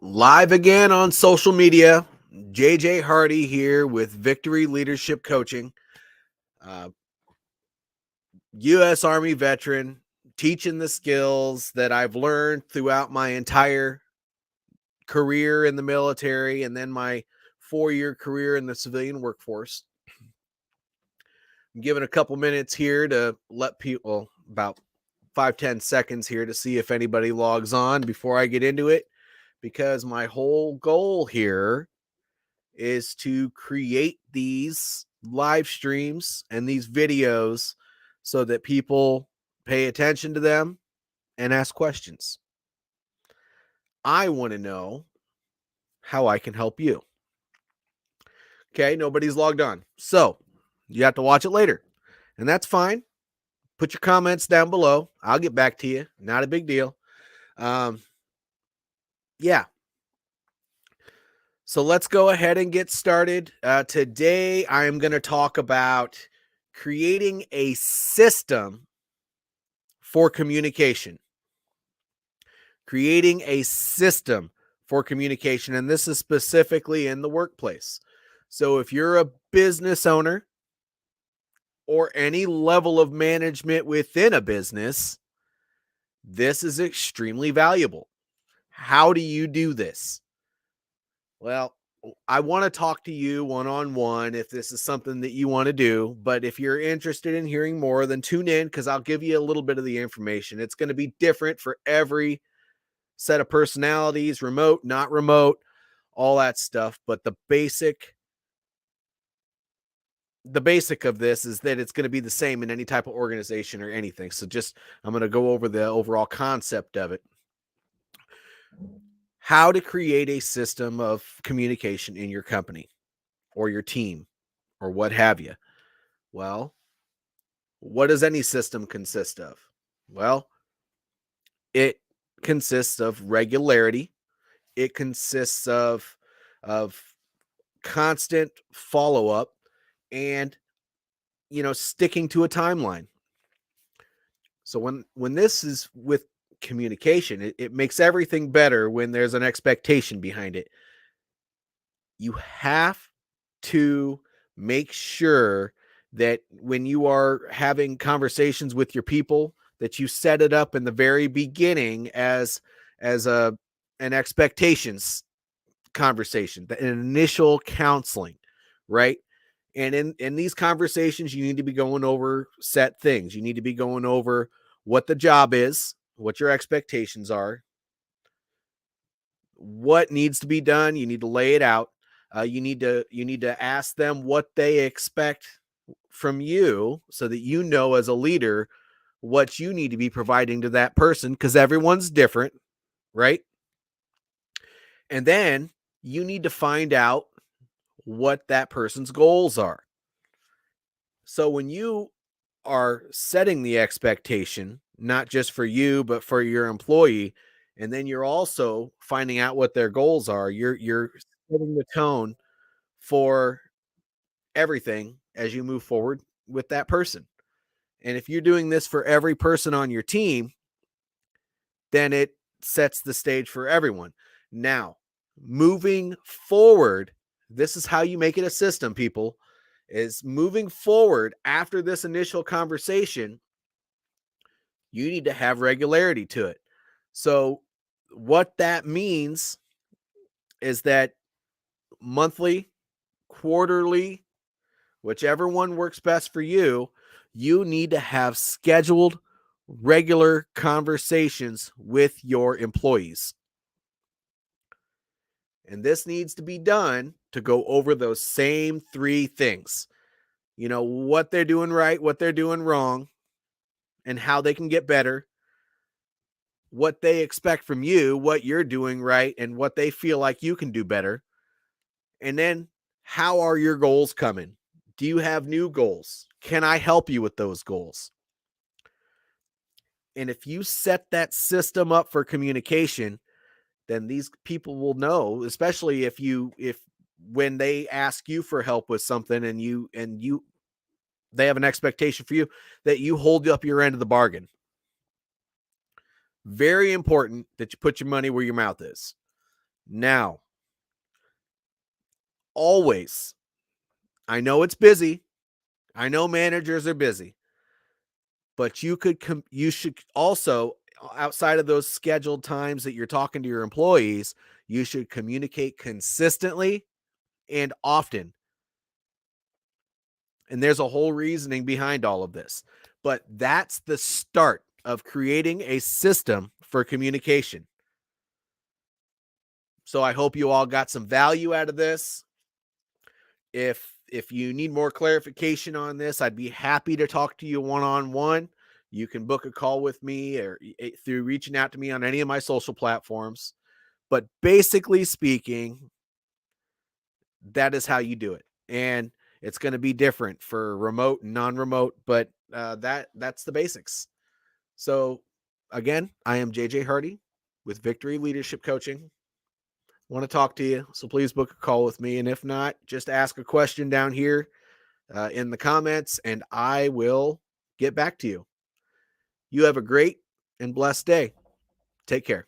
Live again on social media. JJ Hardy here with Victory Leadership Coaching, uh, U.S. Army veteran, teaching the skills that I've learned throughout my entire career in the military and then my 4-year career in the civilian workforce. I'm giving a couple minutes here to let people, about 5-10 seconds here to see if anybody logs on before I get into it, because my whole goal here is to create these live streams and these videos so that people pay attention to them and ask questions. I want to know how I can help you. Okay, nobody's logged on. So you have to watch it later, and that's fine. Put your comments down below. I'll get back to you. Not a big deal. Yeah. So let's go ahead and get started. Today, I am going to talk about creating a system for communication. Creating a system for communication, and this is specifically in the workplace. So if you're a business owner or any level of management within a business, this is extremely valuable. How do you do this? Well, I want to talk to you one-on-one if this is something that you want to do. But if you're interested in hearing more, then tune in, because I'll give you a little bit of the information. It's going to be different for every set of personalities, remote, not remote, all that stuff. But the basic of this is that it's going to be the same in any type of organization or anything. So I'm going to go over the overall concept of it. How to create a system of communication in your company or your team or what have you. Well, what does any system consist of? Well, it consists of regularity. It consists of constant follow-up and sticking to a timeline. So when this is with communication, it makes everything better when there's an expectation behind it. You have to make sure that when you are having conversations with your people, that you set it up in the very beginning as an expectations conversation, an initial counseling, right? And in these conversations, you need to be going over set things. You need to be going over what the job is, what your expectations are, what needs to be done. You need to lay it out. You need to ask them what they expect from you, so that you know as a leader what you need to be providing to that person, because everyone's different, right? And then you need to find out what that person's goals are. So when you are setting the expectation, not just for you, but for your employee, and then you're also finding out what their goals are, you're setting the tone for everything as you move forward with that person. And if you're doing this for every person on your team, then it sets the stage for everyone. Now, moving forward, this is how you make it a system, people, is moving forward after this initial conversation, you need to have regularity to it. So what that means is that monthly, quarterly, whichever one works best for you, you need to have scheduled regular conversations with your employees. And this needs to be done to go over those same 3 things. What they're doing right, what they're doing wrong, and how they can get better. What they expect from you, what you're doing right, and what they feel like you can do better. And then, how are your goals coming? Do you have new goals? Can I help you with those goals? And if you set that system up for communication, then these people will know, especially if when they ask you for help with something and they have an expectation for you, that you hold up your end of the bargain. Very important that you put your money where your mouth is. Now, always, I know it's busy. I know managers are busy, but you should also, outside of those scheduled times that you're talking to your employees, you should communicate consistently and often. And there's a whole reasoning behind all of this, but that's the start of creating a system for communication. So I hope you all got some value out of this. If you need more clarification on this, I'd be happy to talk to you one-on-one. You can book a call with me or through reaching out to me on any of my social platforms. But basically speaking, that is how you do it. And it's going to be different for remote and non-remote, but that's the basics. So again, I am JJ Hardy with Victory Leadership Coaching. Want to talk to you, so please book a call with me. And if not, just ask a question down here in the comments and I will get back to you. You have a great and blessed day. Take care.